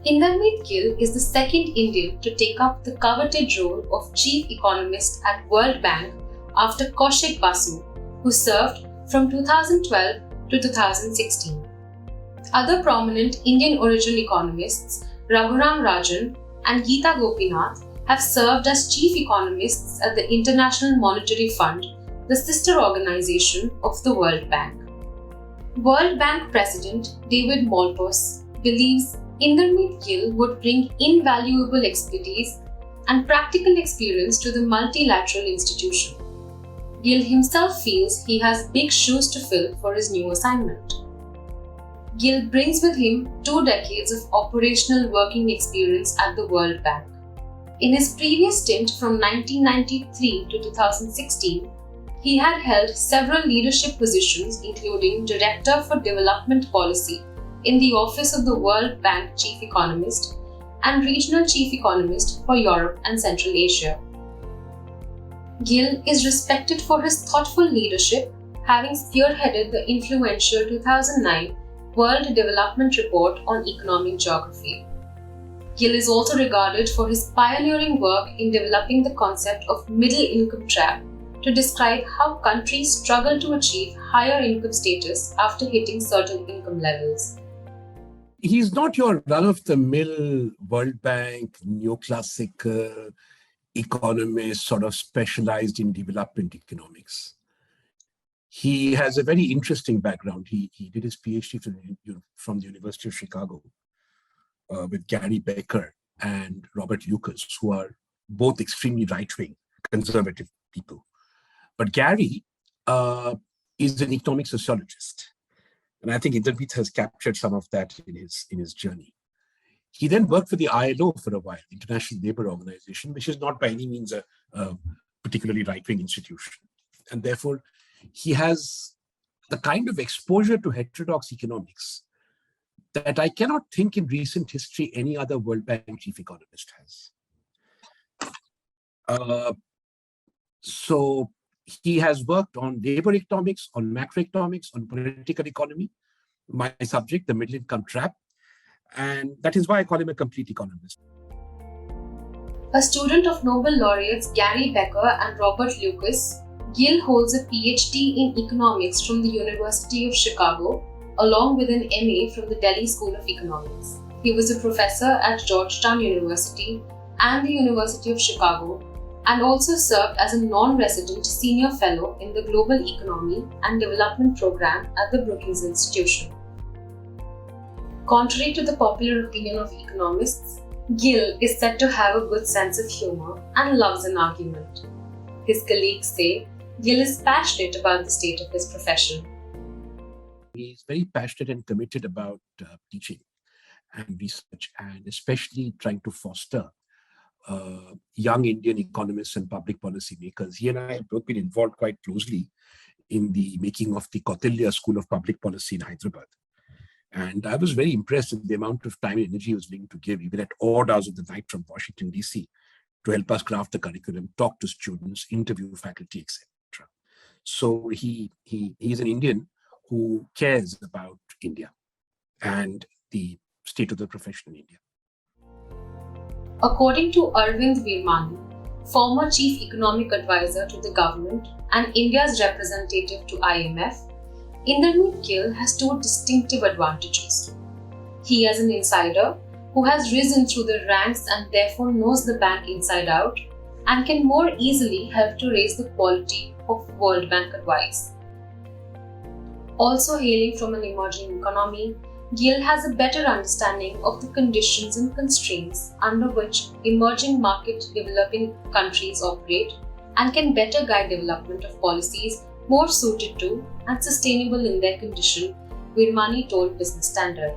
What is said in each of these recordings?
Indermit Gill is the second Indian to take up the coveted role of Chief Economist at World Bank after Kaushik Basu, who served from 2012 to 2016. Other prominent Indian origin economists, Raghuram Rajan and Geeta Gopinath, have served as chief economists at the International Monetary Fund, the sister organization of the World Bank. World Bank President David Malpass believes Indermit Gill would bring invaluable expertise and practical experience to the multilateral institution. Gill himself feels he has big shoes to fill for his new assignment. Gill brings with him 2 decades of operational working experience at the World Bank. In his previous stint from 1993 to 2016, he had held several leadership positions including Director for Development Policy in the Office of the World Bank Chief Economist and Regional Chief Economist for Europe and Central Asia. Gill is respected for his thoughtful leadership, having spearheaded the influential 2009 World Development Report on Economic Geography. Gill is also regarded for his pioneering work in developing the concept of middle income trap to describe how countries struggle to achieve higher income status after hitting certain income levels. He's not your run-of-the-mill World Bank, neoclassical economist sort of specialized in development economics. He has a very interesting background. He did his PhD from the University of Chicago with Gary Becker and Robert Lucas, who are both extremely right-wing, conservative people. But Gary is an economic sociologist. And I think Indermit has captured some of that in his journey. He then worked for the ILO for a while, International Labour Organization, which is not by any means a particularly right-wing institution. And therefore, he has the kind of exposure to heterodox economics that I cannot think in recent history any other World Bank chief economist has. So he has worked on labor economics, on macroeconomics, on political economy, my subject, the middle income trap. And that is why I call him a complete economist. A student of Nobel laureates Gary Becker and Robert Lucas, Gill holds a PhD in economics from the University of Chicago, along with an MA from the Delhi School of Economics. He was a professor at Georgetown University and the University of Chicago, and also served as a non-resident senior fellow in the Global Economy and Development Program at the Brookings Institution. Contrary to the popular opinion of economists, Gill is said to have a good sense of humor and loves an argument. His colleagues say Gill is passionate about the state of his profession. He's very passionate and committed about teaching and research, and especially trying to foster young Indian economists and public policy makers. He and I have both been involved quite closely in the making of the Kautilya School of Public Policy in Hyderabad. And I was very impressed with the amount of time and energy he was willing to give, even at odd hours of the night from Washington, D.C., to help us craft the curriculum, talk to students, interview faculty, etc. So he is an Indian who cares about India and the state of the profession in India. According to Arvind Virmani, former Chief Economic Advisor to the government and India's representative to IMF, Indermit Gill has 2 distinctive advantages. He is an insider who has risen through the ranks and therefore knows the bank inside out and can more easily help to raise the quality of World Bank advice. Also hailing from an emerging economy, Gill has a better understanding of the conditions and constraints under which emerging market developing countries operate and can better guide development of policies more suited to and sustainable in their condition, Virmani told Business Standard.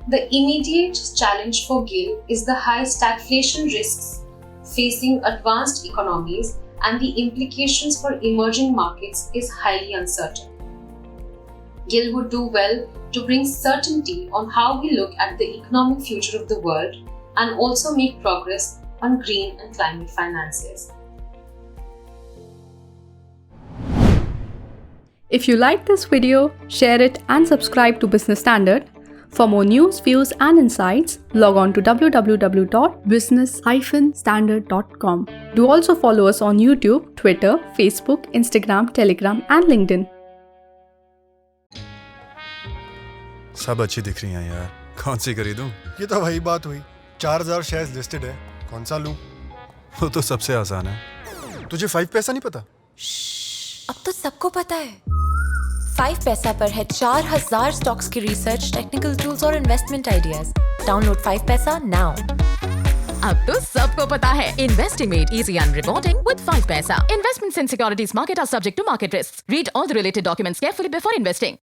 The immediate challenge for Gill is the high stagflation risks facing advanced economies, and the implications for emerging markets is highly uncertain. Gill would do well to bring certainty on how we look at the economic future of the world and also make progress on green and climate finances. If you like this video, share it and subscribe to Business Standard For more news, views, and insights, log on to www.business-standard.com. Do also follow us on YouTube, Twitter, Facebook, Instagram, Telegram, and LinkedIn. सब अच्छी दिख रही हैं यार, कौन सी खरीदूं? ये तो वही बात हुई, 4000 शेयर्स लिस्टेड है, कौन सा लूं? वो तो सबसे आसान है। तुझे 5 पैसा नहीं पता? अब तो सबको पता है। 5 पैसा पर है 4000 स्टॉक्स की रिसर्च, टेक्निकल टूल्स और इन्वेस्टमेंट आइडियाज। डाउनलोड 5 पैसा नाउ। अब तो सबको पता है, investing made easy and rewarding with 5 paisa. Investments in securities market are subject to market risks. Read all the related documents carefully before investing.